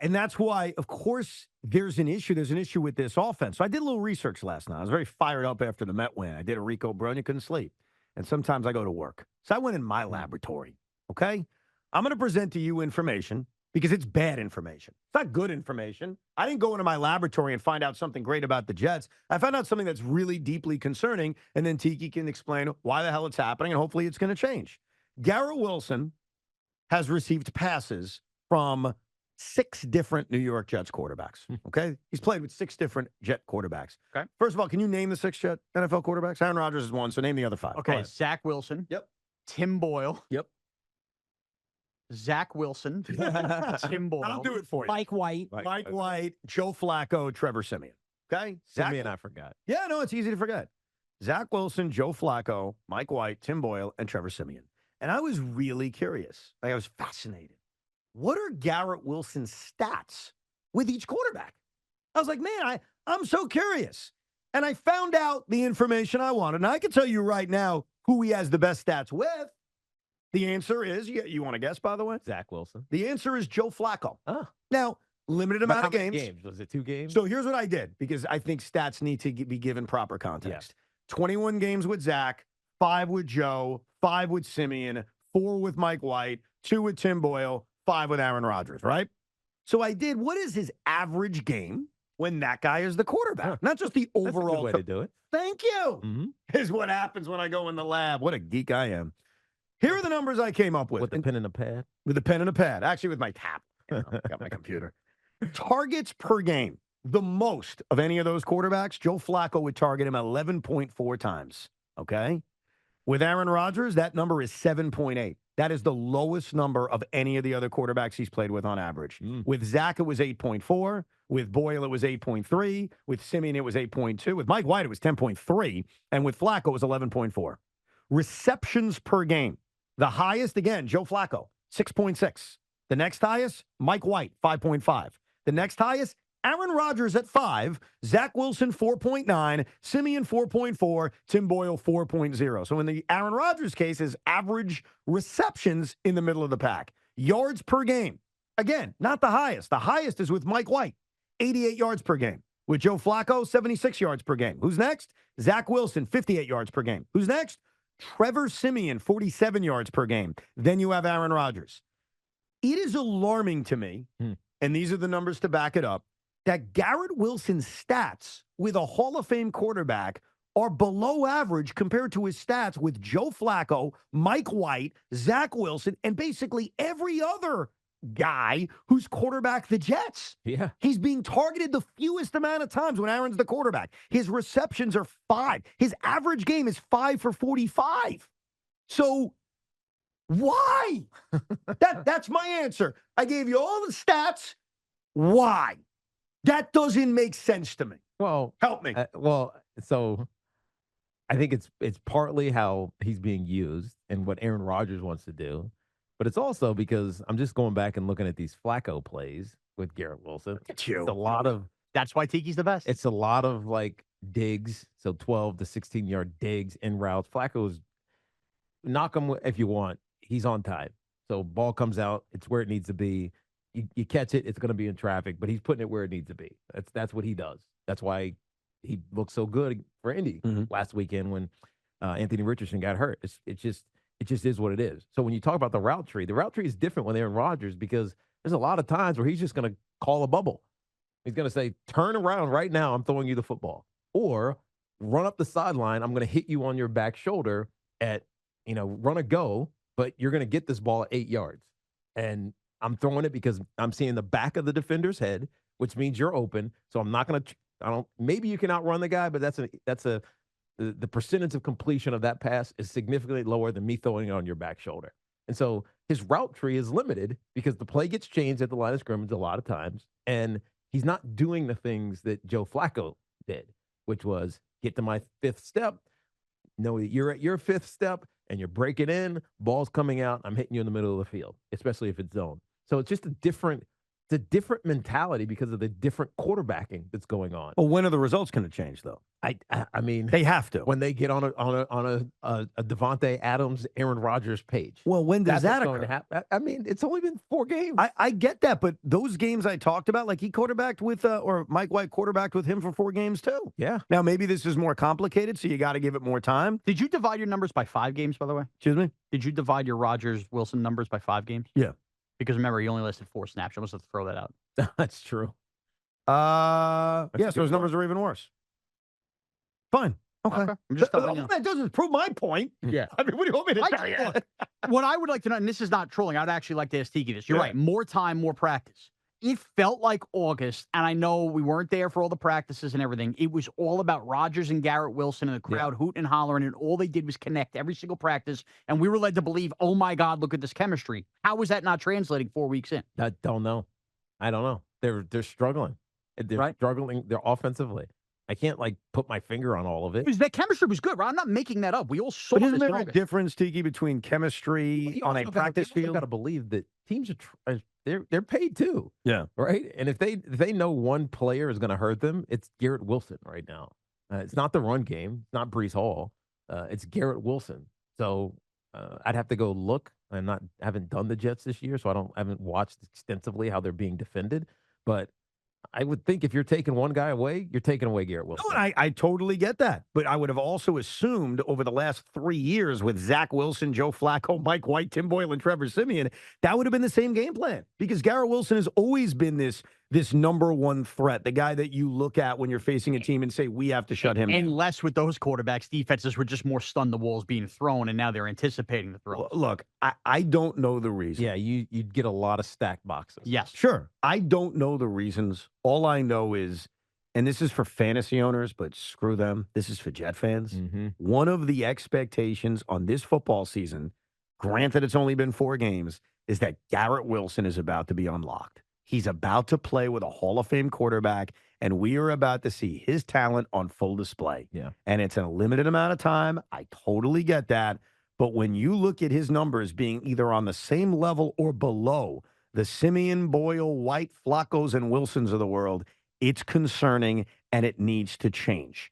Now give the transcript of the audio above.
And that's why, of course, there's an issue. There's an issue with this offense. So I did a little research last night. I was very fired up after the Met win. I did a Rico Bronya, couldn't sleep. And sometimes I go to work. So I went in my laboratory, okay? I'm going to present to you information because it's bad information. It's not good information. I didn't go into my laboratory and find out something great about the Jets. I found out something that's really deeply concerning, and then Tiki can explain why the hell it's happening, and hopefully it's going to change. Garrett Wilson has received passes from 6 different New York Jets quarterbacks, okay? He's played with 6 different Jet quarterbacks. Okay. First of all, can you name the 6 Jet NFL quarterbacks? Aaron Rodgers is one, so name the other 5. Okay, Zach Wilson. Yep. Tim Boyle. Yep. Zach Wilson. Tim Boyle. I'll do it for you. Mike White. Mike White, Joe Flacco, Trevor Siemian. Okay? Siemian, I forgot. Yeah, no, it's easy to forget. Zach Wilson, Joe Flacco, Mike White, Tim Boyle, and Trevor Siemian. And I was really curious. I was fascinated. What are Garrett Wilson's stats with each quarterback? I was like, man, I'm so curious. And I found out the information I wanted. And I can tell you right now who he has the best stats with. The answer is, you want to guess, by the way? Zach Wilson. The answer is Joe Flacco. Oh. Now, limited amount of games. Was it 2 games? So here's what I did, because I think stats need to be given proper context. 21 games with Zach, 5 with Joe, 5 with Simeon, 4 with Mike White, 2 with Tim Boyle, 5 with Aaron Rodgers, right? So I did, what is his average game when that guy is the quarterback? Not just the overall. That's a good way to do it. Thank you. Mm-hmm. Is what happens when I go in the lab. What a geek I am. Here are the numbers I came up with. With the pen and a pad? With the pen and a pad. Actually, with my tablet. Got my computer. Targets per game. The most of any of those quarterbacks, Joe Flacco would target him 11.4 times. Okay? With Aaron Rodgers, that number is 7.8. That is the lowest number of any of the other quarterbacks he's played with on average. With Zach, it was 8.4. With Boyle, it was 8.3. With Simeon, it was 8.2. With Mike White, it was 10.3. And with Flacco, it was 11.4. Receptions per game. The highest, again, Joe Flacco, 6.6. The next highest, Mike White, 5.5. The next highest, Aaron Rodgers at 5, Zach Wilson 4.9, Simeon 4.4, Tim Boyle 4.0. So in the Aaron Rodgers case, is average receptions in the middle of the pack. Yards per game. Again, not the highest. The highest is with Mike White, 88 yards per game. With Joe Flacco, 76 yards per game. Who's next? Zach Wilson, 58 yards per game. Who's next? Trevor Siemian, 47 yards per game. Then you have Aaron Rodgers. It is alarming to me, and these are the numbers to back it up, that Garrett Wilson's stats with a Hall of Fame quarterback are below average compared to his stats with Joe Flacco, Mike White, Zach Wilson, and basically every other guy who's quarterback the Jets. Yeah. He's being targeted the fewest amount of times when Aaron's the quarterback. His receptions are 5. His average game is 5 for 45. So why? That's my answer. I gave you all the stats. Why? That doesn't make sense to me. Well, help me. So I think it's partly how he's being used and what Aaron Rodgers wants to do. But it's also because I'm just going back and looking at these Flacco plays with Garrett Wilson. It's you. It's a lot of. That's why Tiki's the best. It's a lot of like digs, so 12 to 16-yard digs in routes. Flacco's, knock him if you want. He's on time. So ball comes out, it's where it needs to be. You catch it, it's going to be in traffic, but he's putting it where it needs to be. That's what he does. That's why he looked so good for Indy last weekend when Anthony Richardson got hurt. It just is what it is. So when you talk about the route tree is different with Aaron Rodgers because there's a lot of times where he's just going to call a bubble. He's going to say, turn around right now, I'm throwing you the football. Or run up the sideline, I'm going to hit you on your back shoulder at, run a go, but you're going to get this ball at 8 yards. And I'm throwing it because I'm seeing the back of the defender's head, which means you're open. So I'm not going to, maybe you can outrun the guy, but the percentage of completion of that pass is significantly lower than me throwing it on your back shoulder. And so his route tree is limited because the play gets changed at the line of scrimmage a lot of times. And he's not doing the things that Joe Flacco did, which was get to my 5th step. Know that you're at your 5th step and you're breaking in, ball's coming out. I'm hitting you in the middle of the field, especially if it's zone. So it's just a different a different mentality because of the different quarterbacking that's going on. Well, when are the results going to change, though? I mean, They have to. when they get on a Devontae Adams, Aaron Rodgers page. Well, when does That's that what's going occur? to happen. I mean, it's only been 4 games. I get that, but those games I talked about, like he quarterbacked with, or Mike White quarterbacked with him for 4 games too. Yeah. Now, maybe this is more complicated, so you got to give it more time. Did you divide your numbers by 5 games, by the way? Excuse me? Did you divide your Rodgers-Wilson numbers by 5 games? Yeah. Because remember, he only listed 4 snaps. I must have to throw that out. That's true. Yes, a good those numbers are even worse. Fine. Okay. I'm just telling you. That doesn't prove my point. Yeah. I mean, what do you want me to tell you? Look, what I would like to know, and this is not trolling, I'd actually like to ask Tiki this. You're Yeah. right. More time, more practice. It felt like August, and I know we weren't there for all the practices and everything. It was all about Rodgers and Garrett Wilson and the crowd hooting and hollering, and all they did was connect every single practice. And we were led to believe, oh my God, look at this chemistry. How was that not translating 4 weeks in? I don't know. I don't know. They're struggling. They're Right. struggling. They're offensively. I can't put my finger on all of it. Because that chemistry was good, right? I'm not making that up. We all saw But this isn't in there a August. difference, Tiki, between chemistry on a practice You field? got to believe that teams are they're paid too. Yeah. Right. And if they know one player is going to hurt them, it's Garrett Wilson right now. It's not the run game. It's not Brees Hall. It's Garrett Wilson. So I'd have to go look. Haven't done the Jets this year, so haven't watched extensively how they're being defended. But I would think if you're taking one guy away, you're taking away Garrett Wilson. No, I totally get that. But I would have also assumed over the last 3 years with Zach Wilson, Joe Flacco, Mike White, Tim Boyle, and Trevor Siemian, that would have been the same game plan. Because Garrett Wilson has always been this number one threat, the guy that you look at when you're facing a team and say, we have to shut him down. Unless with those quarterbacks, defenses were just more stunned the walls being thrown, and now they're anticipating the throw. Look, I don't know the reason. Yeah, you'd get a lot of stack boxes. Yes. Sure. I don't know the reasons. All I know is, and this is for fantasy owners, but screw them. This is for Jet fans. Mm-hmm. One of the expectations on this football season, granted it's only been 4 games, is that Garrett Wilson is about to be unlocked. He's about to play with a Hall of Fame quarterback, and we are about to see his talent on full display. Yeah. And it's a limited amount of time. I totally get that. But when you look at his numbers being either on the same level or below the Simeon, Boyle, White, Flaccos, and Wilsons of the world, it's concerning, and it needs to change.